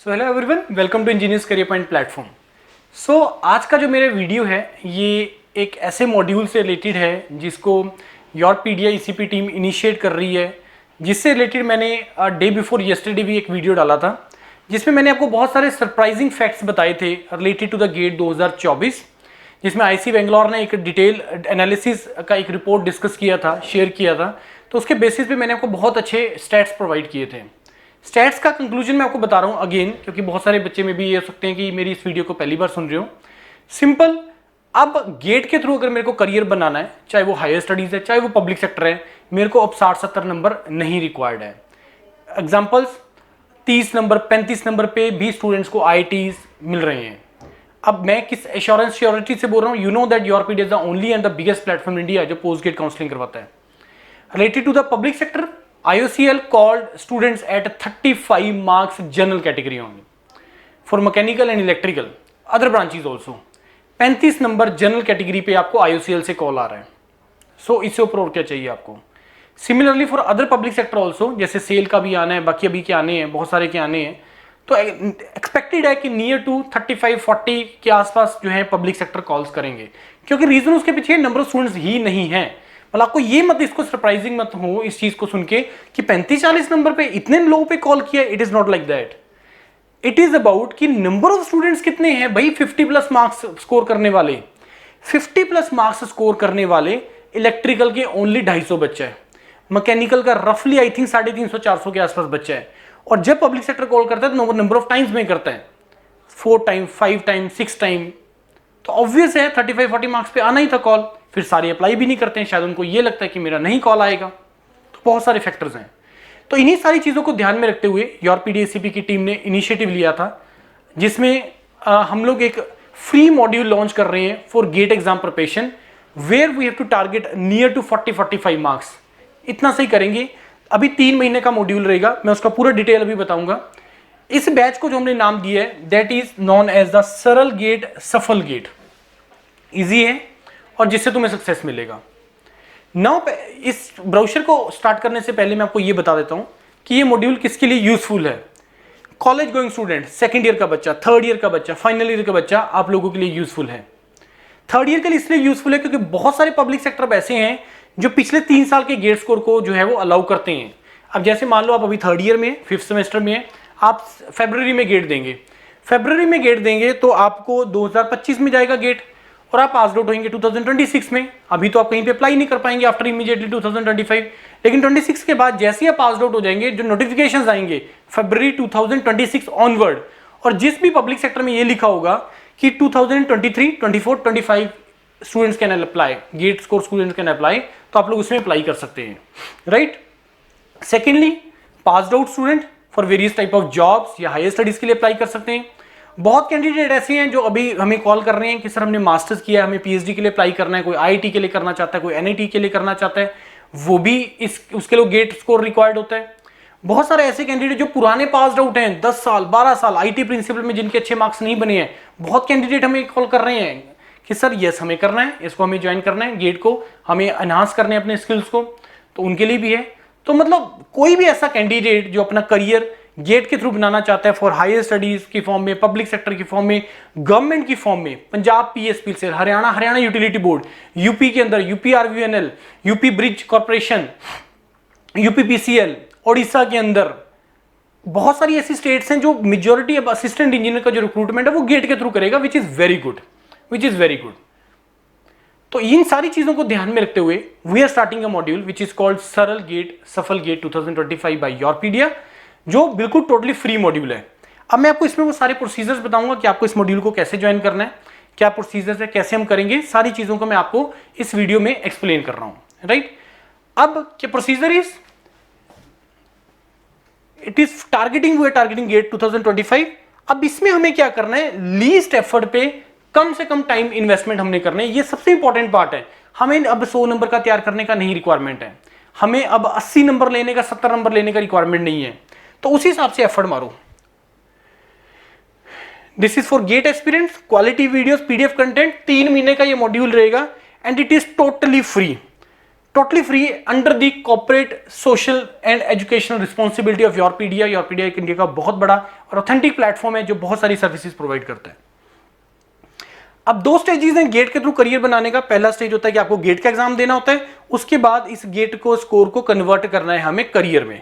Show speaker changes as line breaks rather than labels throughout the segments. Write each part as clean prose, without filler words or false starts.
So hello everyone, welcome to engineers career point platform. So आज का जो मेरा वीडियो है ये एक ऐसे मॉड्यूल से रिलेटेड है जिसको योरपीडिया ईसीपी टीम इनिशिएट कर रही है, जिससे रिलेटेड मैंने डे बिफोर येस्टरडे भी एक वीडियो डाला था जिसमें मैंने आपको बहुत सारे सरप्राइजिंग फैक्ट्स बताए थे रिलेटेड टू द गेट 2024, जिसमें आईसी बेंगलोर ने एक डिटेल एनालिसिस का एक रिपोर्ट डिस्कस किया था, शेयर किया था। तो उसके बेसिस पे मैंने आपको बहुत अच्छे स्टैट्स प्रोवाइड किए थे। स्टैट्स का कंक्लूजन मैं आपको बता रहा हूं अगेन, क्योंकि बहुत सारे बच्चे में भी ये हो सकते हैं कि मेरी इस वीडियो को पहली बार सुन रहे हो। सिंपल, अब गेट के थ्रू अगर मेरे को करियर बनाना है, चाहे वो हायर स्टडीज है चाहे वो पब्लिक सेक्टर है, मेरे को अब 60-70 नंबर नहीं रिक्वायर्ड है। एग्जाम्पल्स, 30 नंबर 35 नंबर पे भी स्टूडेंट्स को IITs मिल रहे हैं। अब मैं किस एश्योरेंस श्योरिटी से बोल रहा हूँ, you know that Yourpedia is the only and the biggest platform in India जो पोस्ट गेट काउंसलिंग करवाता है। Related to the public sector, IOCL called students at 35 marks general category only. For mechanical and electrical, other branches also 35 number general category पे आपको IOCL से call आ रहा है। सो इससे ऊपर और क्या चाहिए आपको। Similarly for other public sector also, जैसे सेल का भी आना है, बाकी अभी के आने हैं, बहुत सारे के आने हैं। तो एक्सपेक्टेड है कि नियर टू 35-40 के आसपास जो है पब्लिक सेक्टर कॉल्स करेंगे, क्योंकि रीजन उसके पीछे नंबर ऑफ स्टूडेंट्स ही नहीं है। मतलब आपको ये मत, इसको सरप्राइजिंग मत हो इस चीज को सुन के कि 35-40 नंबर पे इतने लोगों पे कॉल किया। It is not like that. It is about कि नंबर ऑफ स्टूडेंट्स कितने हैं भाई। 50+ मार्क्स स्कोर करने वाले, 50+ मार्क्स स्कोर करने वाले इलेक्ट्रिकल के ओनली 250 बच्चे हैं। मैकेनिकल का रफली आई थिंक 350-400 के आसपास बच्चा है। और जब पब्लिक सेक्टर कॉल करता है तो नंबर ऑफ टाइम्स में करता है, 4 टाइम 5 टाइम 6 टाइम। तो ऑब्वियस है 35-40 मार्क्स पे आना ही था कॉल। फिर सारे अप्लाई भी नहीं करते हैं, शायद उनको ये लगता है कि मेरा नहीं कॉल आएगा। तो बहुत सारे फैक्टर्स हैं। तो इन्हीं सारी चीज़ों को ध्यान में रखते हुए योरपीडिया ईसीपी की टीम ने इनिशिएटिव लिया था, जिसमें हम लोग एक फ्री मॉड्यूल लॉन्च कर रहे हैं for GATE exam preparation, where we have to target near to 40-45 marks. इतना सही करेंगे। अभी 3 महीने का मॉड्यूल रहेगा, मैं उसका पूरा डिटेल अभी बताऊंगा। इस बैच को जो हमने नाम दिया है that is known as the Saral GATE Safal GATE. Easy है और जिससे तुम्हें सक्सेस मिलेगा। नाउ इस ब्राउचर को स्टार्ट करने से पहले मैं आपको ये बता देता हूं कि ये मॉड्यूल किसके लिए यूजफुल है। College going student, second year का बच्चा, थर्ड ईयर का बच्चा, फाइनल ईयर का बच्चा, आप लोगों के लिए यूजफुल है। थर्ड ईयर के लिए इसलिए यूजफुल है क्योंकि बहुत सारे पब्लिक सेक्टर ऐसे हैं जो पिछले 3 साल के गेट स्कोर को जो है वो अलाउ करते हैं। अब जैसे मान लो आप अभी थर्ड ईयर में 5th सेमेस्टर में है, आप फरवरी में गेट देंगे। फरवरी में गेट देंगे तो आपको 2025 में जाएगा गेट, और आप पास आउट होंगे 2026 में। अभी तो आप कहीं पे अप्लाई नहीं कर पाएंगे आफ्टर इमीडिएटली 2025, लेकिन 26 के बाद जैसे ही आप पास आउट हो जाएंगे, जो नोटिफिकेशंस आएंगे फरवरी 2026 ऑनवर्ड, और जिस भी पब्लिक सेक्टर में ये लिखा होगा कि 2023, 24, 25 students can apply, GATE score students can apply, तो आप लोग उसमें अप्लाई कर सकते हैं, right. Secondly, pass out student for various type of jobs या हायर स्टडीज के लिए अप्लाई कर सकते हैं। बहुत कैंडिडेट ऐसे हैं जो अभी हमें कॉल कर रहे हैं कि सर हमने मास्टर्स किया है, हमें PhD के लिए अप्लाई करना है, कोई IIT के लिए करना चाहता है, कोई NIT के लिए करना चाहता है, वो भी उसके लिए गेट स्कोर रिक्वायर्ड होता है। बहुत सारे ऐसे कैंडिडेट जो पुराने पास आउट हैं, 10 साल 12 साल IT प्रिंसिपल में, जिनके अच्छे मार्क्स नहीं बने हैं, बहुत कैंडिडेट हमें कॉल कर रहे हैं कि सर यस हमें करना है, इसको हमें ज्वाइन करना है, गेट को हमें एनहांस करने हैं अपने स्किल्स को, तो उनके लिए भी है। तो मतलब कोई भी ऐसा कैंडिडेट जो अपना करियर गेट के थ्रू बनाना चाहता है फॉर हायर स्टडीज की फॉर्म में, पब्लिक सेक्टर की फॉर्म में, गवर्नमेंट की फॉर्म में, Punjab PSPCL, Haryana utility board, UP के अंदर UP RVNL, UP bridge corporation, UP PCL, Odisha के अंदर बहुत सारी ऐसी स्टेट्स हैं जो मेजोरिटी अब असिस्टेंट इंजीनियर का जो रिक्रूटमेंट है वो गेट के थ्रू करेगा, विच इज वेरी गुड। तो इन सारी चीजों को ध्यान में रखते हुए we are starting a module which is called Saral GATE Safal GATE 2025 by Yourpedia, जो बिल्कुल टोटली फ्री मॉड्यूल है। अब मैं आपको इसमें वो सारे प्रोसीजर्स बताऊंगा कि आपको इस मॉड्यूल को कैसे ज्वाइन करना है, क्या प्रोसीजर्स है, कैसे हम करेंगे, सारी चीजों को मैं आपको इस वीडियो में एक्सप्लेन कर रहा हूं, राइट। अब क्या procedure is, it is targeting, we are targeting GATE 2025। अब इसमें हमें क्या करना है, लीस्ट एफर्ट पे कम से कम टाइम इन्वेस्टमेंट हमने करना है। ये सबसे इंपॉर्टेंट पार्ट है। हमें अब 100 नंबर का तैयार करने का नहीं रिक्वायरमेंट है, हमें अब 80 नंबर लेने का, 70 नंबर लेने का रिक्वायरमेंट नहीं है। तो उसी हिसाब से एफर्ट मारो। This is for GATE experience, quality videos, PDF कंटेंट। 3 महीने का ये मॉड्यूल रहेगा and it is totally free. Totally free under the corporate social and educational responsibility of Yourpedia. Yourpedia एक इंडिया का बहुत बड़ा और ऑथेंटिक प्लेटफॉर्म है जो बहुत सारी सर्विसेज प्रोवाइड करता है। अब 2 स्टेजेस हैं गेट के थ्रू करियर बनाने का। पहला स्टेज होता है कि आपको गेट का एग्जाम देना होता है, उसके बाद इस गेट को स्कोर को कन्वर्ट करना है हमें करियर में।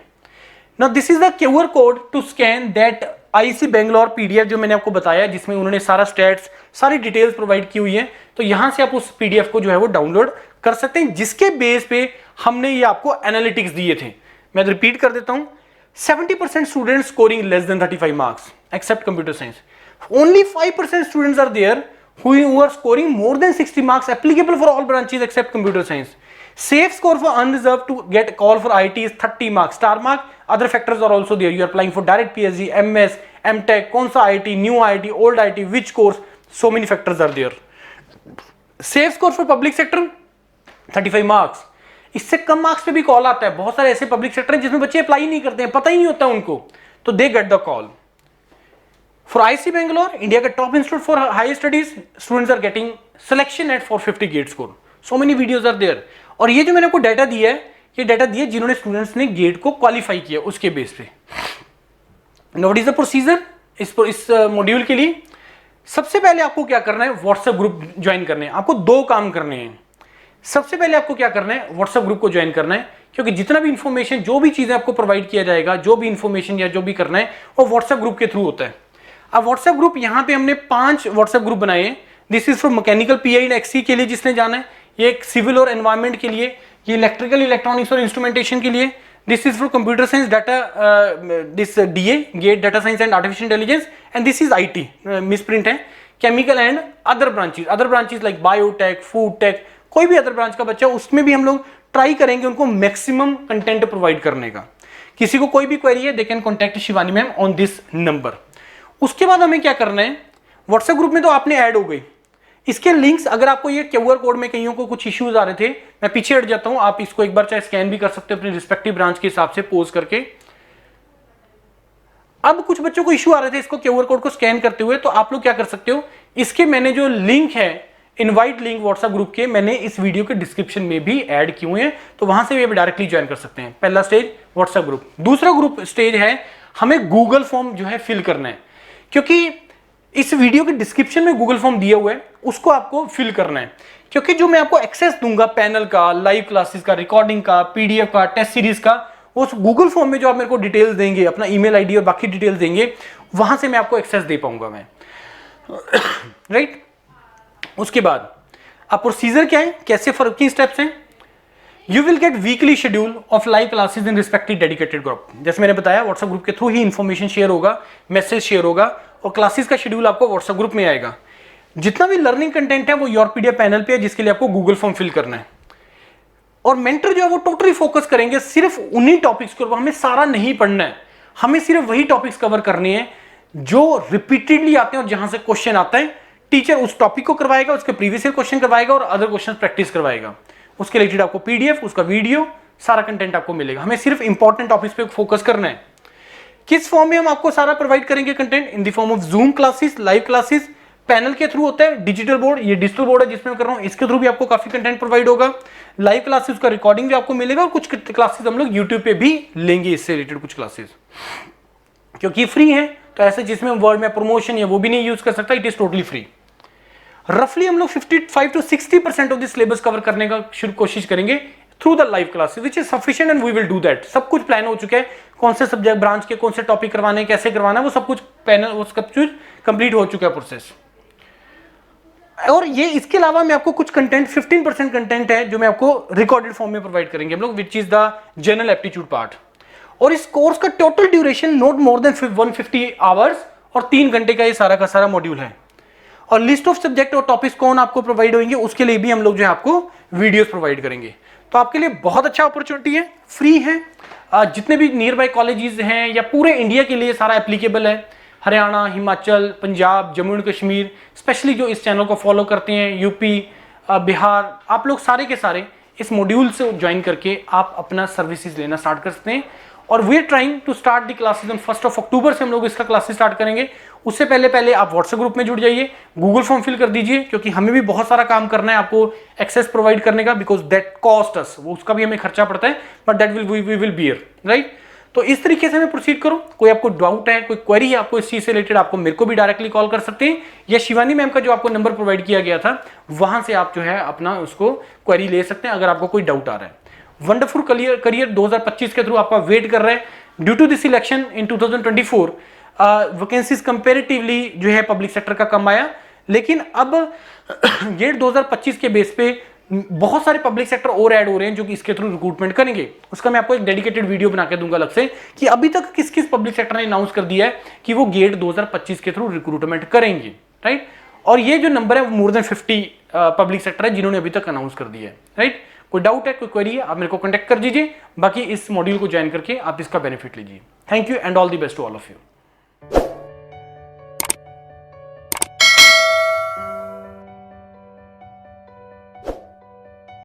Now this is the QR code to scan that IISc Bangalore PDF जो मैंने आपको बताया, जिसमें उन्होंने सारा स्टैट्स सारी डिटेल्स प्रोवाइड की हुई है। तो यहां से आप उस पीडीएफ को जो है वो डाउनलोड कर सकते हैं, जिसके बेस पे हमने ये आपको एनालिटिक्स दिए थे। मैं रिपीट कर देता हूं, 70% students scoring less than 35 marks except computer science. Only 5% students are there who are scoring more than 60 marks applicable for all branches except computer science. Safe score for unreserved to get call for IT is 30 marks. Star mark, other factors are also there. You are applying for direct PhD, MS, MTech, कौन सा IT, new IT, old IT, which course, so many factors are there. Safe score for public sector 35 marks. इससे कम marks पे भी call आता है। बहुत सारे ऐसे पब्लिक सेक्टर हैं जिसमें बच्चे अप्लाई नहीं करते हैं, पता ही नहीं होता उनको, तो they get the call. For IC Bangalore, India का top institute for high studies, students are getting selection at 450 GATE score. So many videos are there. और ये जो मैंने आपको डाटा दिया है, ये डाटा दिया जिन्होंने स्टूडेंट्स ने गेट को क्वालिफाई किया उसके बेस पे। व्हाट इज द प्रोसीजर इस मॉड्यूल के लिए? सबसे पहले आपको क्या करना है, व्हाट्सएप ग्रुप ज्वाइन करने हैं। आपको 2 काम करने हैं। सबसे पहले आपको क्या करना है, व्हाट्सएप ग्रुप को ज्वाइन करना है, क्योंकि जितना भी इंफॉर्मेशन, जो भी चीजें आपको प्रोवाइड किया जाएगा, जो भी इंफॉर्मेशन या जो भी करना है, वो व्हाट्सएप ग्रुप के थ्रू होता है। अब व्हाट्सएप ग्रुप यहाँ पे हमने 5 व्हाट्सएप ग्रुप बनाए हैं। This is for mechanical PI and XE के लिए जिसने जाना है, ये एक सिविल और एनवायरमेंट के लिए, ये इलेक्ट्रिकल इलेक्ट्रॉनिक्स और इंस्ट्रूमेंटेशन के लिए, this is for computer science data, this DA GATE data science and artificial intelligence, and this is IT misprint है, chemical and other branches like biotech, food tech, कोई भी other branch का बच्चा, उसमें भी हम लोग ट्राई करेंगे उनको मैक्सिमम कंटेंट प्रोवाइड करने का। किसी को कोई भी क्वेरी है, they can contact Shivani ma'am on this number. उसके बाद हमें क्या करना है, व्हाट्सएप ग्रुप में तो आपने ऐड हो गई, इसके लिंक्स, अगर आपको ये क्यूआर कोड में कईयों को कुछ इश्यूज आ रहे थे, मैं पीछे हट जाता हूं, आप इसको एक बार चाहे स्कैन भी कर सकते हो अपनी रिस्पेक्टिव ब्रांच के हिसाब से पोज करके। अब कुछ बच्चों को इश्यू आ रहे थे इसको क्यूआर कोड को स्कैन करते हुए, तो आप लोग क्या कर सकते हो, इसके मैंने जो लिंक है, इनवाइट लिंक व्हाट्सएप ग्रुप के, मैंने इस वीडियो के डिस्क्रिप्शन में भी ऐड किए हुए हैं, तो वहां से भी डायरेक्टली ज्वाइन कर सकते हैं। पहला स्टेज व्हाट्सएप ग्रुप। दूसरा ग्रुप स्टेज है, हमें गूगल फॉर्म जो है फिल करना है, क्योंकि इस वीडियो के डिस्क्रिप्शन में गूगल फॉर्म दिया हुआ है, उसको आपको फिल करना है। क्योंकि जो मैं आपको एक्सेस दूंगा पैनल का, लाइव क्लासेस का, रिकॉर्डिंग का, पीडीएफ का, टेस्ट सीरीज का, उस गूगल फॉर्म में जो आप मेरे को डिटेल्स देंगे, अपना ईमेल आईडी और बाकी डिटेल्स देंगे, वहां से मैं आपको एक्सेस दे पाऊंगा मैं। राइट? उसके बाद अब प्रोसीजर क्या है, कैसे फर्क की स्टेप्स हैं। You will get weekly schedule of live classes in respective dedicated group. जैसे मैंने बताया, व्हाट्सएप ग्रुप के थ्रू ही इंफॉर्मेशन शेयर होगा, मैसेज शेयर होगा, और क्लासेस का शेड्यूल आपको व्हाट्सएप ग्रुप में आएगा। जितना भी लर्निंग कंटेंट है वो योरपीडिया पैनल पे है, जिसके लिए आपको गूगल फॉर्म फिल करना है। और मेंटर जो है वो टोटली फोकस करेंगे सिर्फ उन्हीं टॉपिक्स के ऊपर। हमें सारा नहीं पढ़ना है, हमें सिर्फ वही टॉपिक्स कवर करने हैं जो रिपीटेडली आते हैं और जहां से क्वेश्चन आता है। टीचर उस टॉपिक को करवाएगा, उसके प्रीवियस ईयर क्वेश्चन करवाएगा और अदर क्वेश्चन प्रैक्टिस करवाएगा। उसके रिलेटेड आपको पीडीएफ, उसका वीडियो, सारा कंटेंट आपको मिलेगा। हमें सिर्फ इंपॉर्टेंट टॉपिक्स पे फोकस करना है। किस फॉर्म में हम आपको सारा प्रोवाइड करेंगे content? In the form of zoom classes, live classes, panel के थ्रू होता है, डिजिटल बोर्ड, ये डिजिटल बोर्ड है जिसमें मैं कर रहा हूं, इसके थ्रू भी आपको काफी कंटेंट प्रोवाइड होगा। लाइव क्लासेस का रिकॉर्डिंग भी आपको मिलेगा, और कुछ क्लासेस हम लोग यूट्यूब पे भी लेंगे इससे रिलेटेड कुछ क्लासेस, क्योंकि फ्री है। तो ऐसे जिसमें वर्ड में प्रमोशन या वो भी नहीं यूज कर सकता, इट इज टोटली फ्री। रफली हम लोग 55 to 60% of the syllabus cover करने का कोशिश करेंगे through the live classes, which is sufficient and we will do that. सब कुछ प्लान हो चुका है, कौन से सब्जेक्ट ब्रांच के कौन से टॉपिक करवाने, कैसे करवाना है, वो सब कुछ पैनल, वो सब कुछ कंप्लीट हो चुका है प्रोसेस। और ये इसके अलावा मैं आपको कुछ कंटेंट, 15% कंटेंट है जो मैं आपको रिकॉर्डेड फॉर्म में प्रोवाइड करेंगे हम लोग, which is the general aptitude part. और इस कोर्स का total duration not more than 150 hours, और 3 घंटे का ये सारा का सारा मॉड्यूल है। और लिस्ट ऑफ सब्जेक्ट और टॉपिक्स कौन आपको प्रोवाइड होंगे, उसके लिए भी हम लोग जो है आपको वीडियोस प्रोवाइड करेंगे। तो आपके लिए बहुत अच्छा अपॉर्चुनिटी है, फ्री है। जितने भी नियर बाय कॉलेजेस हैं या पूरे इंडिया के लिए सारा एप्लीकेबल है। हरियाणा, हिमाचल, पंजाब, जम्मू एंड कश्मीर, स्पेशली जो इस चैनल को फॉलो करते हैं, यूपी, बिहार, आप लोग सारे के सारे इस मॉड्यूल से ज्वाइन करके आप अपना सर्विसेज लेना स्टार्ट कर सकते हैं। और we are trying to start the classes on 1 October से हम लोग इसका क्लासेस स्टार्ट करेंगे, उससे पहले पहले आप व्हाट्सएप ग्रुप में जुड़ जाइए, गूगल फॉर्म फिल कर दीजिए, क्योंकि हमें भी बहुत सारा काम करना है आपको एक्सेस प्रोवाइड करने का, बिकॉज दैट कॉस्ट अस, वो उसका भी हमें खर्चा पड़ता है, but that we will bear, right. तो इस तरीके से हमें प्रोसीड करो। कोई आपको डाउट है, कोई क्वेरी है आपको इस चीज से रिलेटेड, आपको मेरे को भी डायरेक्टली कॉल कर सकते हैं, या शिवानी मैम का जो आपको नंबर प्रोवाइड किया गया था वहां से आप जो है अपना उसको क्वेरी ले सकते हैं अगर आपको कोई डाउट आ रहा है। वंडरफुल करियर 2025 के थ्रू आपका वेट कर रहा है। Due to this election in 2024 vacancies comparatively जो है पब्लिक सेक्टर का कम आया, लेकिन अब गेट 2025 के बेस पे बहुत सारे पब्लिक सेक्टर और ऐड हो रहे हैं जो कि इसके थ्रू रिक्रूटमेंट करेंगे। उसका मैं आपको एक डेडिकेटेड वीडियो बना के दूंगा अलग से कि अभी तक किस किस पब्लिक सेक्टर ने अनाउंस कर दिया है कि वो गेट 2025 के थ्रू रिक्रूटमेंट करेंगे, राइट। और ये जो नंबर है वो मोर देन 50 पब्लिक सेक्टर है जिन्होंने अभी तक अनाउंस कर दिया है, राइट। कोई डाउट है, कोई क्वेरी है, आप मेरे को कॉन्टेक्ट कर दीजिए। बाकी इस मॉड्यूल को ज्वाइन करके आप इसका बेनिफिट लीजिए। Thank you and all the best to all of you.